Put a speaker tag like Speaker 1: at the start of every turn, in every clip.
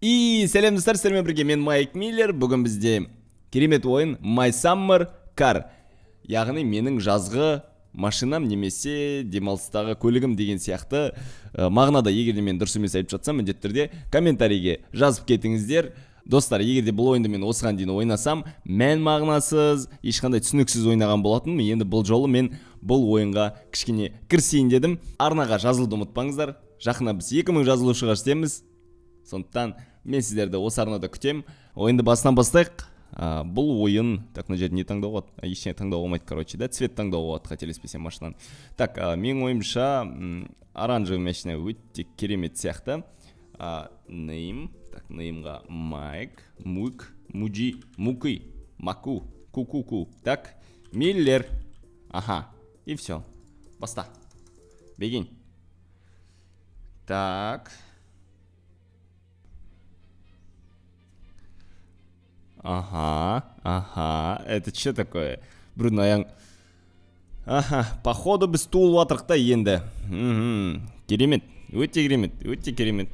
Speaker 1: И сәлем достар, сіздермен бірге мен Майк Миллер. Бүгін бізде керемет ойын My Summer Car, яғни менің жазғы машинам немесе демалыстағы көлігім деген сияқты мағынада. Егер де мен дұрыс емес айтып жатсам, міндетті түрде комментарийге жазып кетіңіздер. Достар, егер де бұл ойынды мен осыған дейін ойнасам, мән мағынасыз, ешқандай түсініксіз ойнаған болатынмын. Енді бұл жолы мен бұл ойынға кішкене кірісейін дедім. Арнаға жазылуды ұмытпаңыздар. Жақында біз 2000 жазылушыға жетеміз. Сондықтан мен сіздерді осы арнада күтем. Ойынды басынан бастайық. Бұл ойын, так, мына жерде не таңдауға болады? Ештеңе таңдауға болмайды, короче, да, цвет таңдауға болады, қателеспесем машинаны. Так, менің ойымша оранжевый машина өте керемет сияқты. Name, так, nameға Майк, Мук, Муджи, Муки, Маку, Ку-ку-ку. Так, Миллер. Ага, и все. Баста. Бегин. Так. Ага, это что такое? Брудная. Ага, походу біз туылып атырық та енді. Керемет, өте керемет.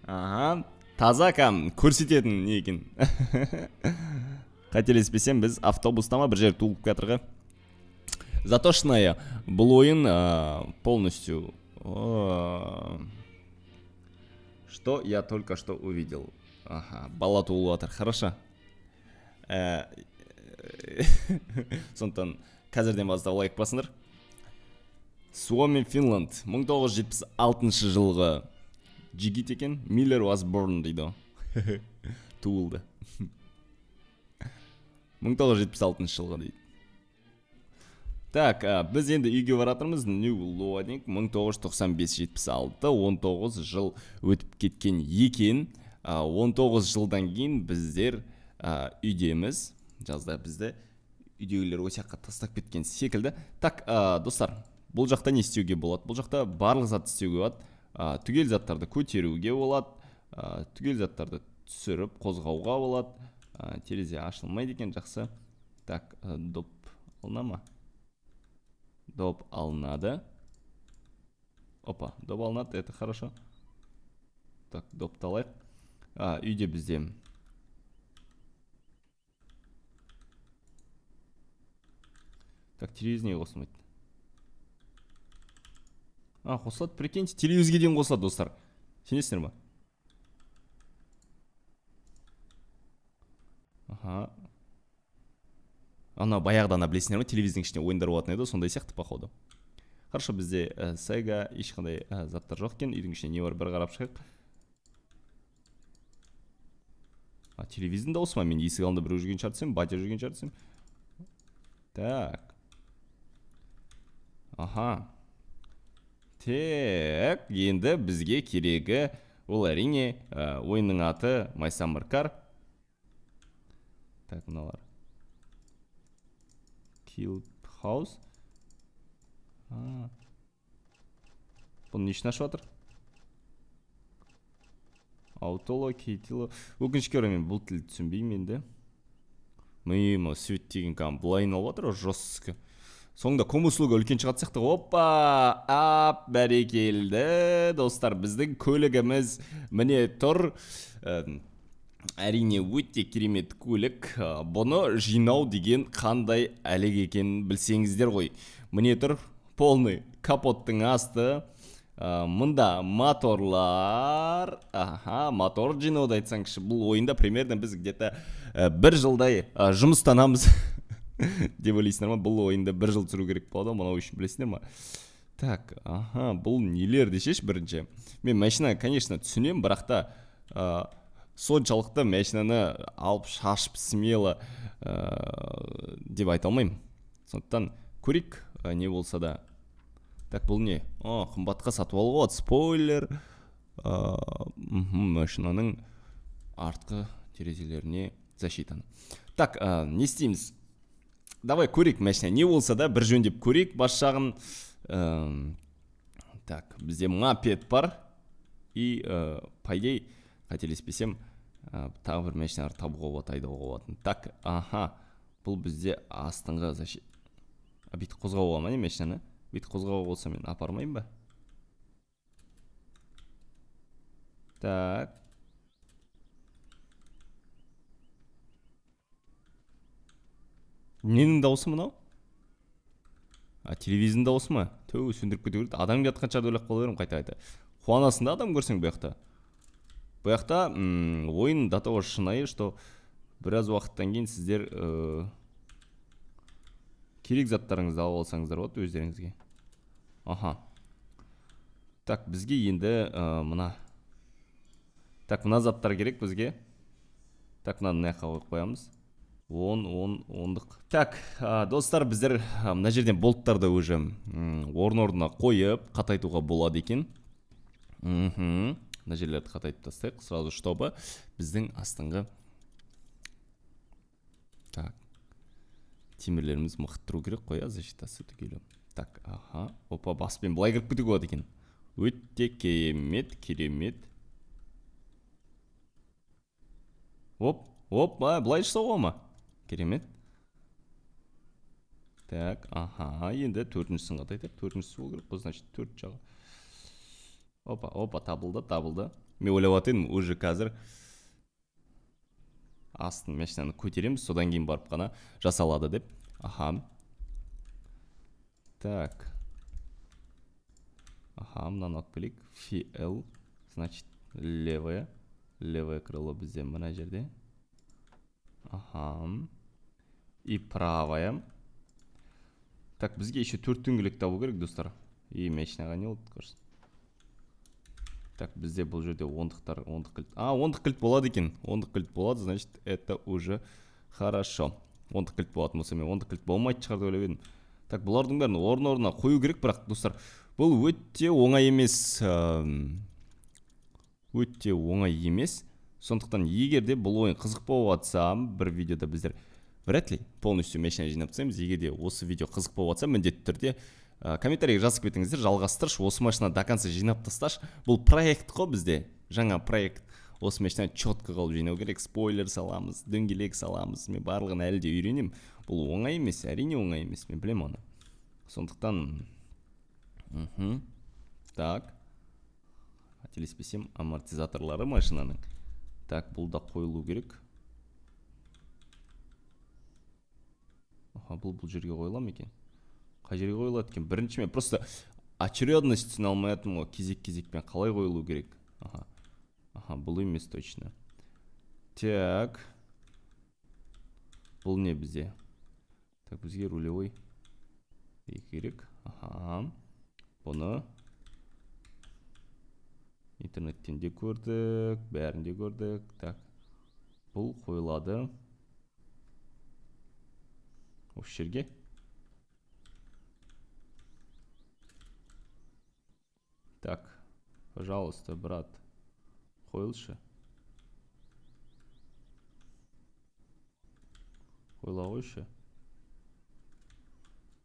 Speaker 1: Ага, таза кәм көрсететін не екен. Қателеспесем, біз автобустама бір жер туылып жатырға. Затошная, бұл ойын полностью. Что я только что увидел? Ага, бала туылып атыр, хорошо. Сондықтан қазірден бастап лайк басыңдар. Suomi, Finland, 1976 жылғы жігіт екен. Miller was born дейді. Туылды. 1976 жылғы дейді. Так, біз енді үйге баратырмыз. New Loading 1995-76, 19 жыл өтіп кеткен екен. 19 жылдан кейін біздер үйдеміз. Жазда бізді үйдегілер осяққа тастап кеткен секілді. Так, достар, бұл жақта не істеуге болады? Бұл жақта барлық зат істеуге болады. Түгел заттарды көтеруге болады. Түгел заттарды түсіріп, қозғауға болады. Терезе ашылмайды екен, жақсы. Так, доп алына ма? Доп алынады. Опа, доп алынады, это хорошо. Так, доп талайық. Үйде бізде так, телевизор неге қосылмайды? Қосылады, прикиньте, телевизорге дейін қосылады, достар. Сенесіңдер ма? Ана баяғыда білесіңдер ма, телевизордың ішіне ойындар болатын еді, сондай сияқты походу. Хорошо, бізде Sega ешқандай заттар жоқ екен. Үйдің ішіне не бар, бір қарап шығайық. Телевизорда осы ма? Мен есік алдында біреу жүрген шығар десем, батя жүрген шығар десем. Так. Ага. Так, енді бізге керегі ол әрине ойынның аты My Summer Car. Так, мыналар. Killed House. Бұны не үшін ашып жатыр? Аутоло, кейтило. Өкінішке орай мен бұл тілді түсінбеймін енді. Миыма свет деген кәм бұлайын алып жатыр, жостскі. Соңында комуслуға үлкен шығат сияқты. Опа, бәрекелді. Достар, біздің көлігіміз міне тұр. Әрине өте керемет көлік. Бұны жинау деген қандай әлек екен білсеңіздер ғой. Міне тұр, полный капоттың асты. Мұнда моторлар. Мотор жинауды айтсаңшы, бұл ойында примерно біз где-то бір жылдай жұмыстанамыз деп ойлайсыңдар ма? Бұл ойында бір жыл түсіру керек болады, мұнау үшін білесіңдер ма? Так, бұл нелер дешеш бірінші. Мен машина, конечно, түсінем, бірақ та соншалықты машинаны алып шашып смело деп айта алмаймын. Сондықтан көрейік, не болса да. Так, бұл не? Қымбатқа сатып алуға болады. Спойлер. Машинаның артқы терезелеріне защитаны. Так, не істейміз? Давай көрейік машина. Не болса да бір жөндеп көрейік бас жағын. Так, бізде мопед бар. И, по идее, қателеспесем, тағы бір машиналар табуға болады, айдауға болады. Так, бұл бізде астыңғы защит. Бүйтіп қозғауға ма не машинаны? Бүйтіп қозғауға болса мен апармайым ба? Так, Ненің дауысы мынау? Телевизордың дауысы ма? Төу, сөндіріп кету керек. Адам жатқан шығар деп ойлап қала беремін қайта-қайта. Қуанасың да адам көрсең бұл жақта. Ойын до того шынайы, что біраз уақыттан кейін сіздер керек заттарыңызды алып алсаңыздар болады өздеріңізге. Аха. Так, бізге енді мына. Так, мына заттар керек бізге. Так, мынаны мына жаққа қойып қоямыз. 10-10-10-дық. Так, достар, біздер мына жерден болттарды уже орын-орнына қойып, қатайтуға болады екен. Мына жерлерді қатайтып тастайық, сразу чтобы біздің астыңғы темірлеріміз мықты тұру керек қой, защитасы түгелі. Так, опа, баспен былай кіріп кетуге болады екен. Өте керемет. Оп, былай жасауға ма? Керемет. Так, енді төртіншісін қатайтып, төртіншісі ол керек қой, значит, төрт жағы. Опа, табылды. Мен ойлап атайын, уже қазір астын машинаны көтереміз, содан кейін барып қана жасалады деп. Так. Мынаны алып келейік. FL, значит, левое крыло бізде мына жерде. И правое. Так, бізге еще төрт дөңгелек табу керек, достар. И машинаға не болды, көрсін. Так, бізде бұл жерде ондық кілт. 10 кілт болады екен. 10 кілт болады, значит, это уже хорошо. 10 кілт болады, мұсы мен 10 кілт болмайды шығар деп ойлап едім. Так, бұлардың бәрін орын-орнына қою керек, бірақ, достар, бұл өте оңай емес. Сондықтан егер де бұл ойын қызық болып жатса, бір видеода біздер вряд ли полностью машина жинап тастаймыз. Егер де осы видео қызық болып жатса, міндетті түрде комментарийге жазып кетіңіздер, жалғастыршы, осы машина до конца жинап тасташ. Бұл проект қой бізде, жаңа проект. Осы машина четко қылып жинау керек, спойлер саламыз, дөңгелек саламыз. Мен барлығын әлі де үйренем. Бұл оңай емес, әрине оңай емес, мен білем оны. Сондықтан так, қателеспесем, амортизаторлары машинаның. Так, бұл да қойылу керек. Бұл жерге қойылам екен. Қай жерге қойылады екен? Бірінші мен просто очередностьін алмай атым ғой, кезек-кезекпен қалай қойылу керек. Бұл емес точно. Так. Бұл не бізде? Так, бізге рулевой керек. Бұны интернеттен де көрдік, бәрінде көрдік. Так, бұл қойылады. Осы жерге. Так, пожалуйста, брат, қойылшы. Қойла қойшы.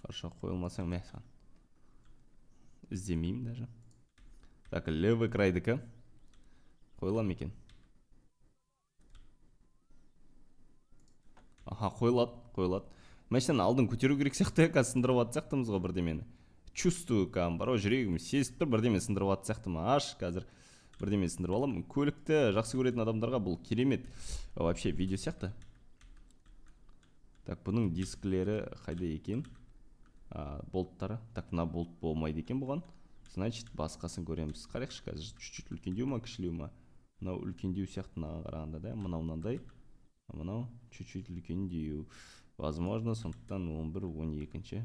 Speaker 1: Хорошо, қойылмасаң мәсан. Іздемеймін даже. Так, левый крайдікі. Қойылам екен. Қойылады. Мәшінен алдын көтеру керек сияқты, сындырып ат сияқтымыз ғой бірдемені. Чувствую, бар ғой, жүрегім сезіп тұр, бірдеме сындырып ат сияқтым. Қазір бірдеме сындырып алам. Көлікті жақсы көретін адамдарға бұл керемет. Вообще видео сияқты. Так, бұның дисклері қайда екен? Болттары. Так, мына болт болмайды екен бұған. Значит, басқасын көреміз. Қарайықшы қазір чуть-чуть үлкендеу ма, кішілеу ма? Мынау үлкендеу сияқтынаға қарағанда да, мынау мынандай. Мынау чуть-чуть үлкендеу. Возможно, сондықтан 11-12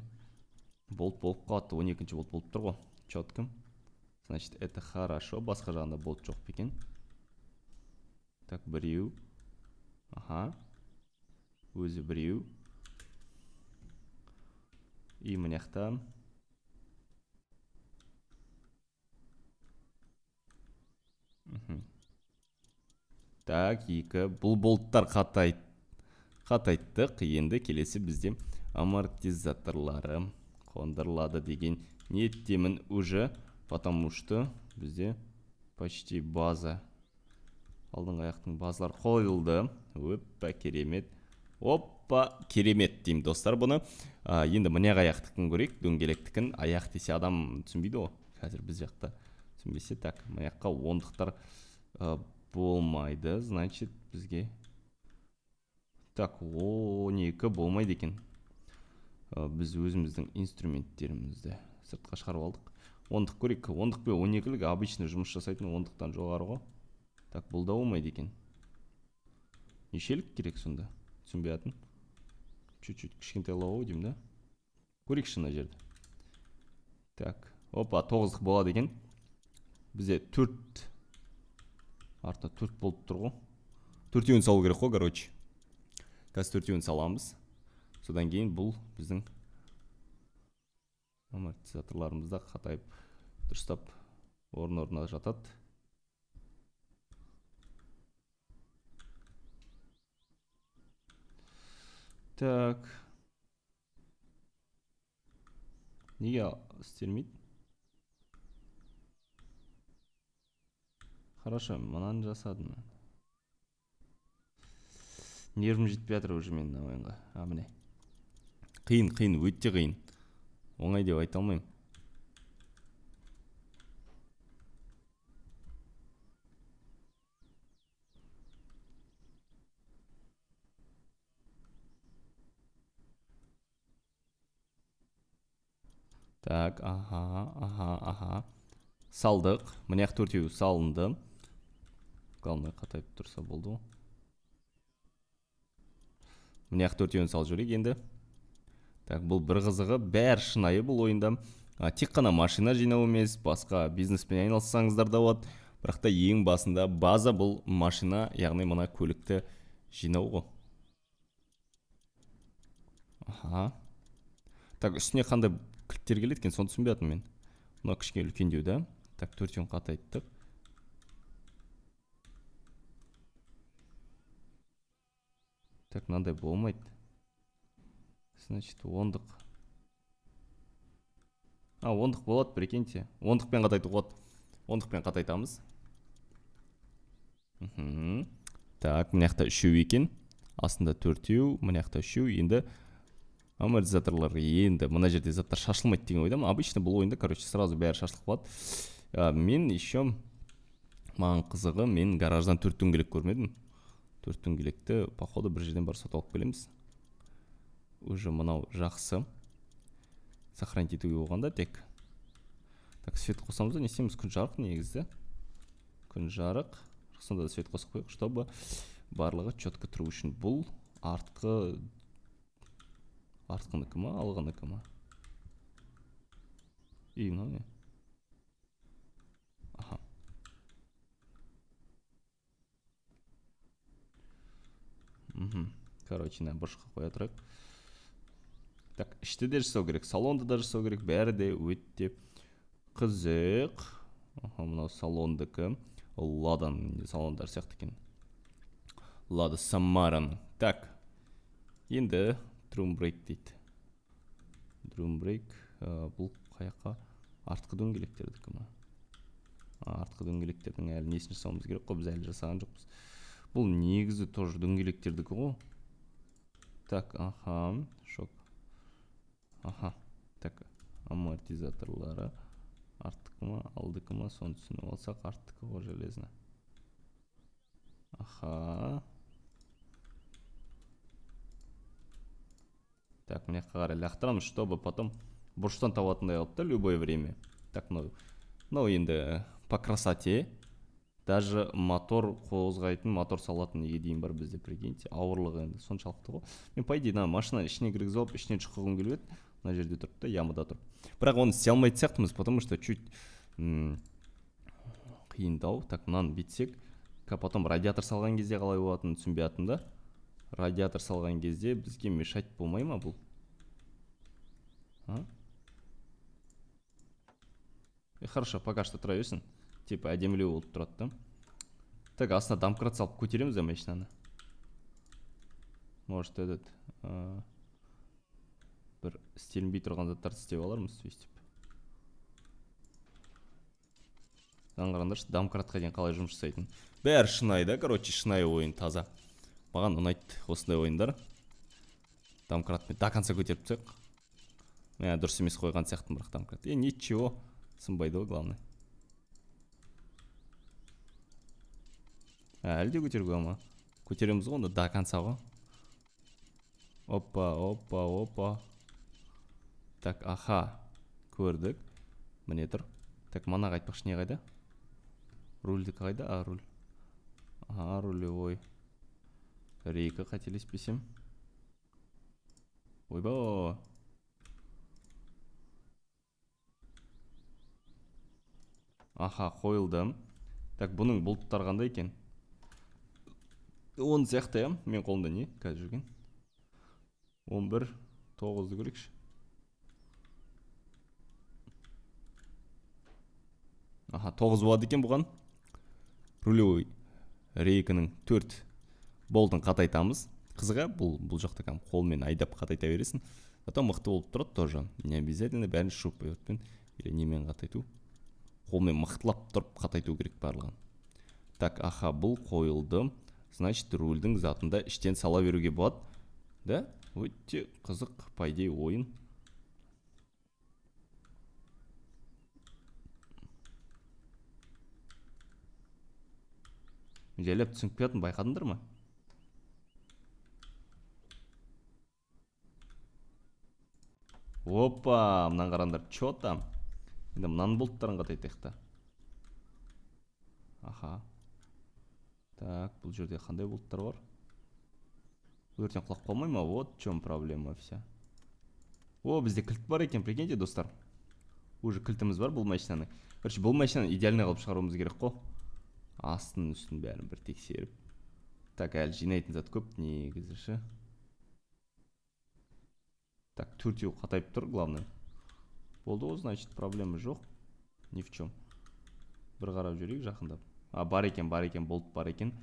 Speaker 1: болт болып қалады. 12 болт болып тұр ғой. Четко. Значит, это хорошо. Басқа жағында болт жоқ екен. Так, біреу. Өзі біреу. И мынаяқта. Так, екі. Бұл болттар қатайттық. Енді келесі бізде амортизаторлары қондырылады деген ниеттемін уже, потому что бізде почти база, алдыңғы аяқтың базалар қойылды. Опа, керемет. Опа, керемет деймін достар бұны. Енді міне аяқтықын көрейік, дөңгелектікін. Аяқ десе адам түсінбейді ғой. Қазір біз жақта түсінбесе. Так, аяққа ондықтар болмайды. Значит, бізге... Так, 12 болмайды екен. біз өзіміздің инструменттерімізді сыртқа шығарып алдық. Ондық көрейік. Ондық пе 12-лік обычный жұмыс жасайтын ондықтан жоғары ғой. Так, бұл да болмайды екен. Нешелік керек сонда? Түсінбей атын. Чуть-чуть кішкентайлау деймін да. Көрейікші мына жерді. Так, опа, 9-лық болады екен. Бізде 4 артына 4 болып тұр ғой. 4-еуін салу керек қой, короче. Қазір 4-еуін саламыз. Содан кейін бұл біздің амортизаторларымызда қатайып дұрыстап орын-орнына жатады. Так. Неге істелмейді? Хорошо, мынаны жасадым. Нервім жетпей жатыр уже мен ойынға. Міне. Қиын, өте қиын. Оңай деп айта алмаймын. Так, аха. Салдық. Міне 4-еу салынды. Главное қатайып тұрса болды ғой. Міне 4-еуін салып жүрейік енді. Так, бұл бір қызығы, бәр шынайы бұл ойында. Тек қана машина жинау емес, басқа бизнеспен айналыссаңыздар да болады. Бірақ та ең басында база бұл машина, яғни мына көлікті жинау ғой. Аха. Так, үстіне қандай кілттер келеді екен, соны түсінбей жатырмын мен. Мына кішкене үлкендеу да. Так, 4-еуін қатайттық. Так, мынандай болмайды. Значит, ондық. Ондық болады, прикиньте. Ондықпен қатайту болады. Ондықпен қатайтамыз. Так, мынақта 3-еу екен. Астында 4-еу, мынақта 3-еу. Енді амортизаторларға енді мына жерде заттар шашылмайды деген ойдамын. Обычно бұл ойында, короче, сразу бәрі шашылып қалады. Мен еще маған қызығы, мен гараждан 4 дөңгелек көрмедім. 4 дөңгелекті, походу, бір жерден бар сатып алып келеміз. Уже мынау жақсы. Сохранить етуге болғанда тек. Так, свет қосамыз да, не істейміз? Күн жарық негізді. Күн жарық. Сонда да свет қосып қойық, чтобы барлығы четко тұру үшін. Бұл артқыныкі ма, алғыныкі ма? Мынау не? Аха. Короче, бұрышқа қоя тұрайық. Так, ішті де жасау керек, салонды да жасау керек, бәрі де өтте қызық. Мынау салондыкі. Ладан салондар сияқты екен. Лада Самаран. Так, енді Drumbrake дейді. Drumbrake, бұл қаяққа? Артқы дөңгелектердікі ма? Артқы дөңгелектердің әлі несін жасауымыз керек қой, біз әлі жасаған жоқпыз. Бұл негізі тоже дөңгелектердікі ғой. Так, аха, шок. Аха, так, амортизаторлары арттықы ма, алдықы ма, соны түсініп алсақ, арттықы ғой железно. Аха. Так, мне қарай лақтырамыз, чтобы потом бұрыштан табатындай алып та любое время. Так, мынау енді по красоте. Даже мотор қозғайтын, мотор салатын неге дейін бар бізде, прикиньте. Ауырлығы енді соншалықты ғой. Мен по идее машина ішіне кіргізіп алып, ішінен шыққым келіп еді. Мына жерде тұрып та, ямада тұрып. Бірақ оны істей алмайтын сияқтымыз, потому что чуть қиындау. Так, мынаны бітсек, потом радиатор салған кезде қалай болатынын түсінбей жатырмын да. Радиатор салған кезде бізге мешать болмай ма бұл? Хорошо, пока что тұра берсін. Типа әдемілеу болып тұрады да. Так, астына домкрат салып көтереміз да машинаны. Может, этот бір істелінбей тұрған заттарды істеп алармыз, сөйтіп. Аңғараңдаршы, домкратқа дейін қалай жұмыс жасайтын. Бәрі шынайы да, короче, шынайы ойын таза. Маған ұнайды осындай ойындар. Домкратпен до конца көтеріп түсек. Мен дұрыс емес қойған сияқтым бірақ домкрат. Ничего, сынбайды ғой, главное. Әлде көтеруге ма? Көтереміз ғой, до конца ғой. Опа. Так, аха, көрдік. Міне тұр. Так, мана қайтпақшы не қайда? Рульдікі қайда? А, руль. Ага, рулевой. Рейка қателеспесем. Ойба. Аха, қойылдым. Так, бұның бұлттар қандай екен? Он сияқты, мен қолымда не? Қазір жүрген. 11, 9-ды көрекші. Аха, 9 болады екен бұған. Рулевой рейкінің 4 болтын қатайтамыз. Қызыға, бұл жақта қолмен айдап қатайта бересің. Зато мықты болып тұрады тоже. Не обязательно бәрін шуруппен или немен қатайту. Қолмен мықтылап тұрып қатайту керек барлығын. Так, аха, бұл қойылды. Значит, рульдің затында іштен сала беруге болады. Да? Өте қызық, пайдей ойын. Жайлап түсініп келетін байқадыңдар ма? Опа, мұнан қарандар, чё там? Енді мұнан болттарын қатайтайық та. Аха. Так, бұл жерде қандай болттар бар? Өртен құлап қалмай ма? Вот в чем проблема вся. О, бізде кілт бар екен, прикиньте, достар. Уже кілтіміз бар бұл машинаның. Короче, бұл машинаны идеальный қылып шығаруымыз керек қой. Астын үстін бәрін бір тексеріп. Так, әлі жинайтын зат көп негізі. Так, төртеу қатайып тұр, главное. Болды ғой, значит, проблема жоқ. Ни в чем. Бір қарап жүрейік жақындап. А, бар екен, болт бар екен.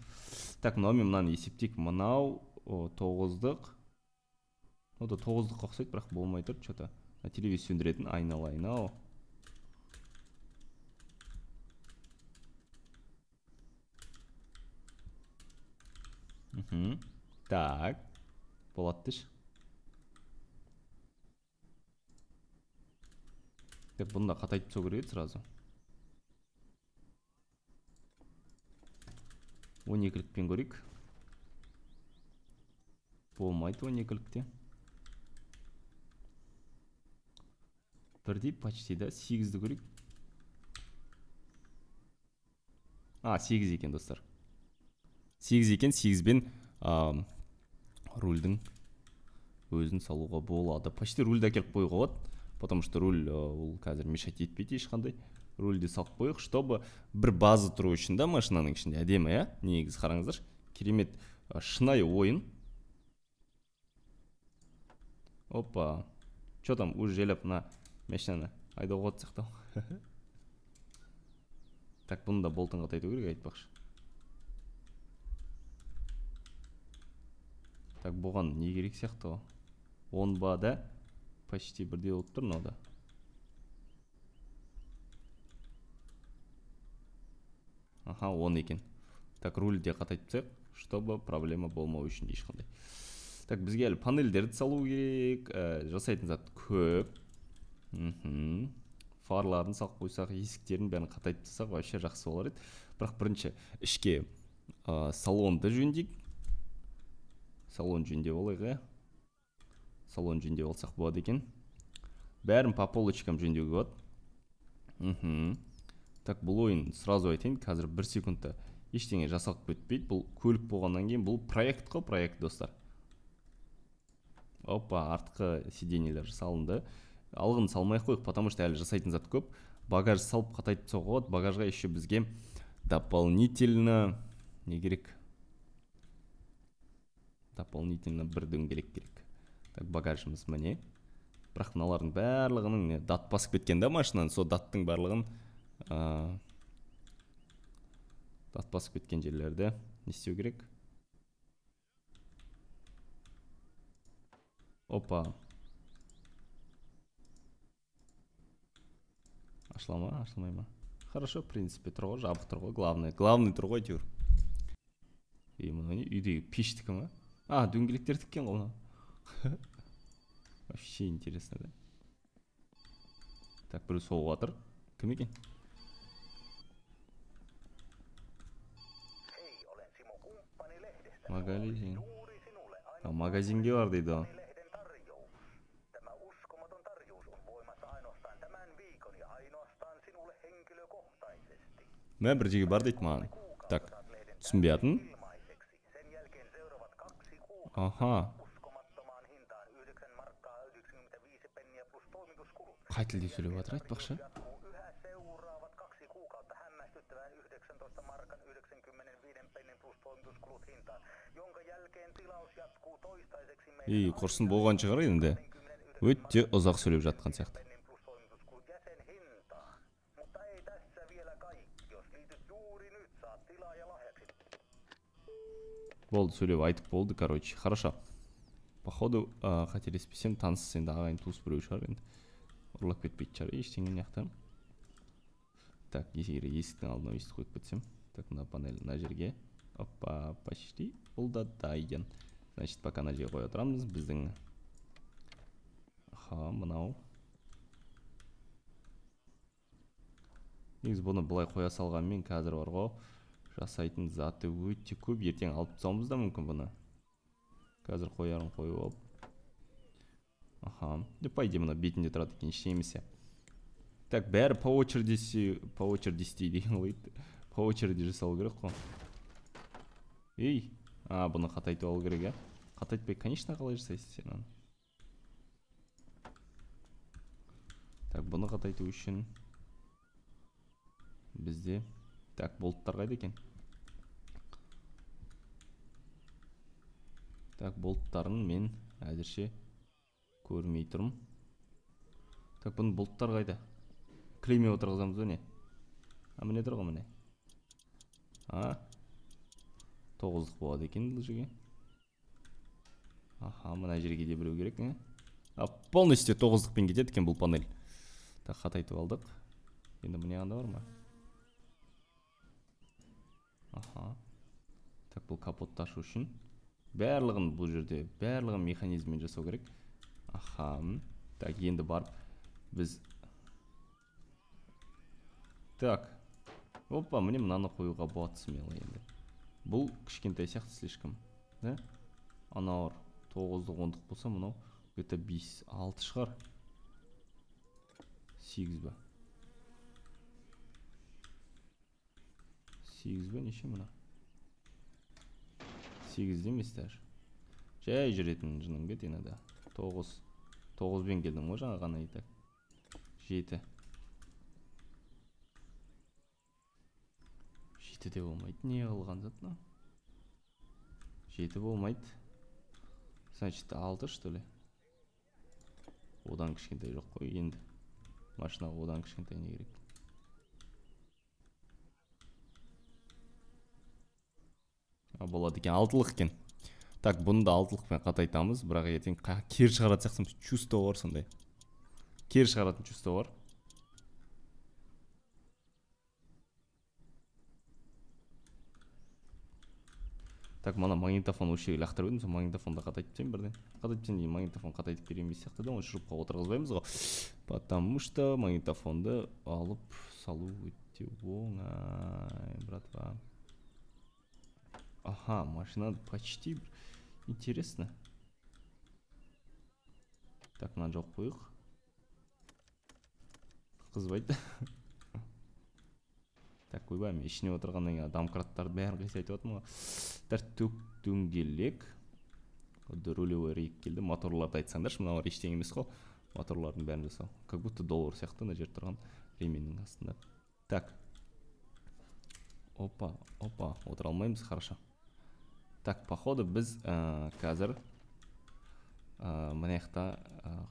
Speaker 1: Так, мынаумен мынаны есептейік. Мынау 9-дық. О да 9-дық қоқсайды, бірақ болмай тұр. Что-то телевизор сөндіретін айналайын ау. Так, болады деш. Так, бұны да қатайтып сол керек сразу. 12-лікпен көрейік. Болмайды 12-лікте. Бірдей почти, да? 8-ді көрейік. А, 8 екен, достар. 8 екен, 8-бен рульдің өзін салуға болады. Почти рульді әкеліп қойға болады. Потому что руль ол қазір мешать етпейді ешқандай. Рульді салып қойық, чтобы бір база тұру үшін да машинаның ішінде әдемі, ә? Негіз қараңыздар. Керемет шынайы ойын. Опа. Чё там, уже желеп на машинаны айдауға отсақтау. Так, бұны да болтын қатайту керек айтпақшы. Так, бұған не керек сияқты ғой? 10 ба да почти бірдей болып тұр мынау да. Аха, 10 екен. Так, рульде қатайтып, чтобы проблема болмау үшін ешқандай. Так, бізге әлі панельдерді салу керек. Жасайтын зат көп. Фарларын салып қойсақ, есіктерін бәрін қатайтып тастасақ, вообще жақсы болар еді. Бірақ бірінші ішке салонды жөндейік. Салон жөндеп олайға. Салон жөндеп алсақ болады екен. Бәрін по полочкам жөндеуге болады. Так, бұл ойын сразу айтайын, қазір 1 секундта ештеңе жасалып кетпейді. Бұл көлік болғаннан кейін, бұл проект қой, проект, достар. Опа, артқы сиденьелер салынды. Алғын салмай қойық, потому что әлі жасайтын зат көп. Багаж салып қатайтып соға болады. Багажға еще бізге дополнительно не керек? Дополнительно бір дөңгелек керек. Так, багажымыз міне. Бірақ мыналардың барлығының дат басып кеткен да машинаны, сол даттың барлығын дат басып кеткен жерлерді не істеу керек? Опа. Ашыла ма, ашылмай ма? Хорошо, в принципе, тұр ғой, жабық тұр ғой, главный тұр ғой, әйтеуір. Үйдегі пештікі ма? А, дөңгелектер тіккен ғой мынау. Вообще интересно, да? Так, біреу соғып жатыр. Кім екен? Магазин. Магазинге бар дейді. Мә бір жерге бар дейді маған. Так, түсінбей жатырмын. Аха. Қай тілде сөйлеп жатыр айтпақшы. Құрсын болған шығар енді. Өте ұзақ сөйлеп жатқан сияқты. Болды, сөйлеп айтып болды, короче. Хорошо. Походу, қателеспесем, таныс енді ағайын туыс біреу шығар енді. Ұрлап кетпейді шығар, ештеңе неқта. Так, есіктің алдына өйстіп қойып кетсем. Так, мына панель мына жерге. Опа, почти. Бұл да дайын. Значит, пока мына жерге қоя отырамыз біздің. Аха, мынау. Негізі бұны былай қоя салғанмен қазір бар ғой. Жасайтын заты өте көп. Ертең алып тастауымыз да мүмкін бұны. Қазір қоярын қойып алып. Аха. По идее мына бетінде тұрады екен, ештеңе емес. Так, бәрі по очереди деген ғой. По очереди жасау керек қой. Ей, бұны қатайтып алу керек, қатайтпай, конечно, қалай жасайсың сен оны. Так, бұны қатайту үшін бізде. Так, болттар қайда екен? Так, болттарын мен әзірше көрмей тұрмын. Так, бұны болттар қайда? Клейме отырғызамыз ба не? Міне тұр ғой міне. 9-лық болады екен бұл жерге. Аха, мына жерге де біреу керек, не? Полностью 9-лықпен кетеді екен бұл панель. Так, қатайтып алдық. Енді міне анда бар ма? Аха. Так, бұл капотты ашу үшін. Бәрлығын бұл жерде, бәрлығын механизммен жасау керек. Аха. Так, енді барып біз. Так. Опа, міне мынаны қоюға болады смело енді. Бұл кішкентай сияқты слишком. Да? Анауыр 9-лық 10-лық болса, мынау где-то 5-6 шығар. 8 ба? 8 ба неше мұна? 8 емес даже. Жай жүретін жының бет енеді. 9-бен келдім ғой жаңа ғана етек. 7. 7 де болмайды. Не қылған зат мынау? 7 болмайды. Значит, 6 что ли? Одан кішкентай жоқ қой енді. Машинаға одан кішкентай не керек? Болады екен, 6-лық екен. Так, бұны да 6-лықпен қатайтамыз, бірақ ертең кері шығаратын сияқтымыз, чувство бар сондай. Кері шығаратын чувство бар. Так, мана магнитофон өшегі лақтырып едім, магнитофонда қатайтып сен бірден. Қатайтып сен дейін магнитофон қатайтып беремей сияқты да, оны шұрыпқа отырғызбаймыз ғой. Потому что магнитофонды алып салу өте оңай, братва. Аха, машина почти интересно. Так, мына жоқ қойық. Қызбайды. Так, ойбайым, ішіне отырғаннан кейін домкраттарды бәрін қисайтып отырмын ғой. Тәртіп дөңгелек. Рулевой рейк келді. Моторларды айтсаңдаршы, мыналар ештеңе емес қой. Моторлардың бәрін жасау. Как будто доллар сияқты мына жерде тұрған ременнің астында. Так. Опа, отыра алмаймыз, хорошо. Так, походу біз қазір мына жақта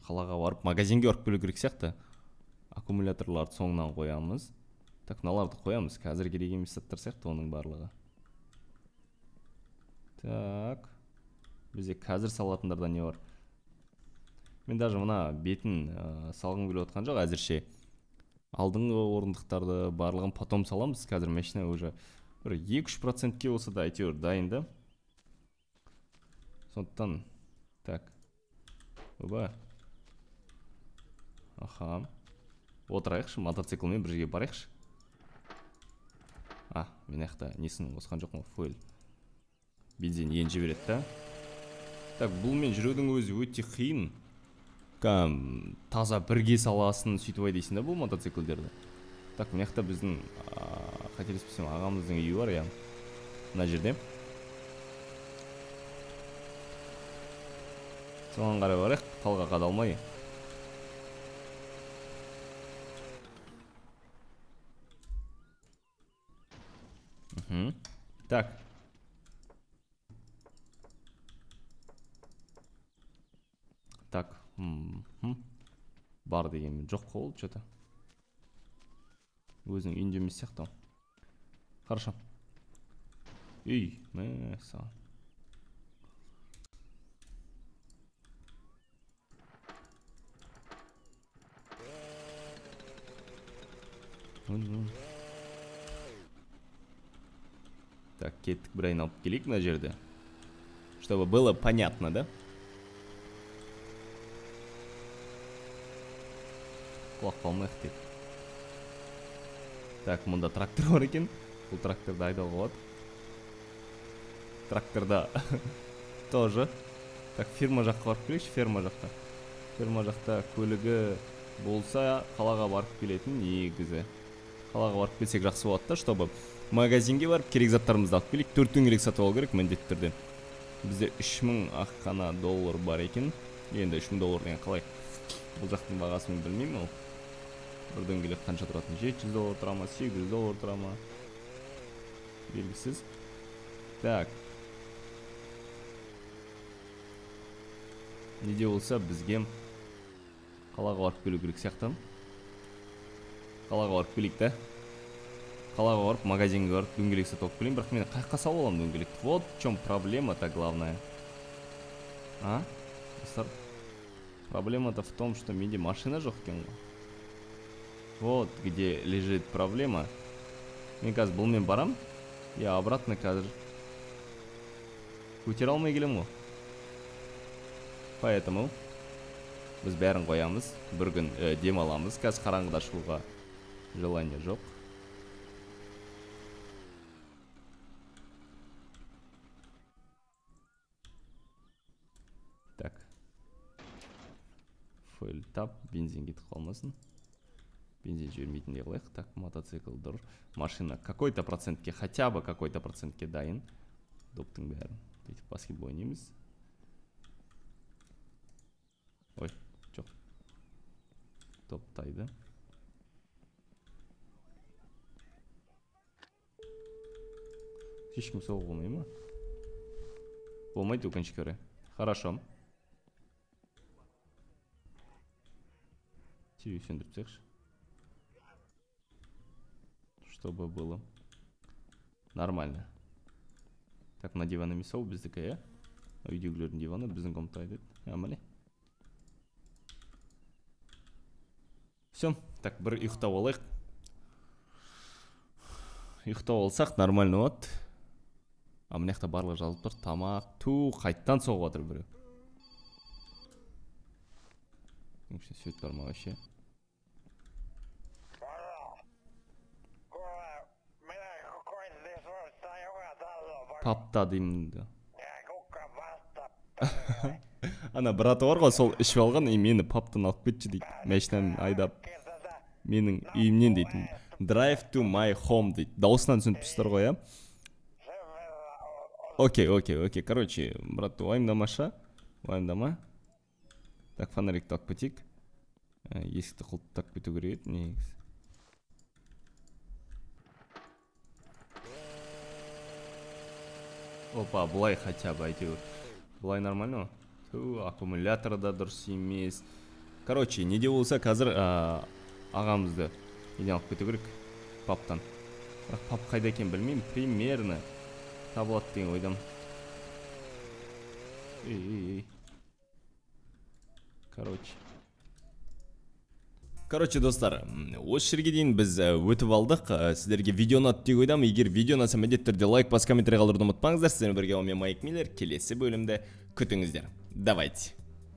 Speaker 1: қалаға барып магазинге барып келу керек сияқты. Аккумуляторларды соңынан қоямыз. Так, мыналарды қоямыз. Қазір керек емес заттар сияқты оның барлығы. Так. Бізде қазір салатындарда не бар? Мен даже мына бетін салғым келіп отқан жоқ әзірше. Алдыңғы орындықтарды барлығын потом саламыз. Қазір машина уже бір 2-3%-ке болса да әйтеуір дайында. Сондықтан, так. Оба. Аха. Отырайықшы, мотоциклмен бір жерге барайықшы. Мен аяқта несін қосқан жоқ ма? Фуэль. Бензин ен жібереді да. Так, бұл мен жүрудің өзі өте қиын. Таза бірге саласын сөйтіп айдайсың да бұл мотоциклдерді. Так, мына жақта біздің қателеспесем ағамыздың үйі бар, иә. Мына жерде. Соған қарай барайық, талға қадалмай. Так. Так. Бар дегенмен жоқ қол, что-то. Өзінің үйінде емес сияқты. Хорошо. Үй, мәссаған. Так, кеттік, бір айналып келейік мына жерде. Чтобы было понятно, да? Құлақ қалмайық деп. Так, мұнда трактор бар екен. Бұл тракторды айдауға болады. Тракторда тоже. Так, фирма жаққа барып келейікші, ферма жақта. Ферма жақта көлігі болса, қалаға барып келетін негізі. Қалаға барып келсек жақсы болады да, чтобы магазинге барып керек заттарымызды алып келейік. 4 дөңгелек сатып алу керек міндетті түрде. Бізде 3000 ақ қана доллар бар екен. Енді 3000 доллар деген қалай? Бұл жақтың бағасын білмеймін ол. Бір дөңгелек қанша тұратын? 700 доллар тұра ма, 800 доллар тұра ма? Белгісіз. Так. Неде болса бізге қалаға барып келу керек сияқты. Қалаға барып келейік та. Қалаға барып, магазинге барып дөңгелек сатып алып келейін. Бірақ мен қайыққа салып аламын дөңгелекті. Вот в чем проблема-то главная. А? Достар, проблема-то в том, что менде машина жоқ екен ғой. Вот где лежит проблема. Мен қазір бұлмен барам. Я обратно қазір көтере алмай келем ғой. Поэтому біз бәрін қоямыз. Бір күн демаламыз. Қазір қараңғыда шығуға желание жоқ. Так. Фойл тап, бензин кетіп қалмасын. Бензин жібермейтіндей қылайық. Так, мотоцикл дұр. Машина какой-то процентке, хотя бы какой-то процентке дайын. Доптың бәрін. Дейтіп баскетбол ойнаймыз. Ой, жоқ. Топтайды. Ешкім соғып болмай ма? Болмайды өкінішке орай. Хорошо. TV сөндіріп тастайықшы. Чтобы было нормально. Так, мына диван емес ау біздікі, иә? Үйдегілердің диваны біздің комнатада еді. Амале. Все, так, бір ұйықтап алайық. Ұйықтап алсақ нормально болады. А мына жақта барлығы жазылып тұр. Тамақ, қайттан соғып отыр біреу. Свет бар ма вообще? Папта деймін да. Ана браты бар ғой, сол ішіп алған, мені паптан алып кетші дейді. Мәшінен айдап. Менің үйімнен дейді. Drive to my home дейді. Дауысынан түсініп тұстар ғой, я? Окей. Короче, брат, уайымдамаша. Уайымдама. Так, фонарикті алып кетейік. Есікті құлыптап кету керек еді, негізі. Опа, бұлай хотя бы әйтеуір. Бұлай нормально ма? Аккумулятор да дұрыс емес. Короче, неде болса қазір ағамызды неден алып кету керек? Паптан. Бірақ пап қайда екен білмеймін. Примерно табылады деген ойдам. Короче, достар, осы жерге дейін біз өтіп алдық. Сіздерге видео ұнады деп ойдам. Егер видео ұнаса міндетті түрде лайк, бас, комментарий қалдыруды ұмытпаңыздар. Сіздермен бірге Майк Миллер. Келесі бөлімді күтіңіздер. Давайте.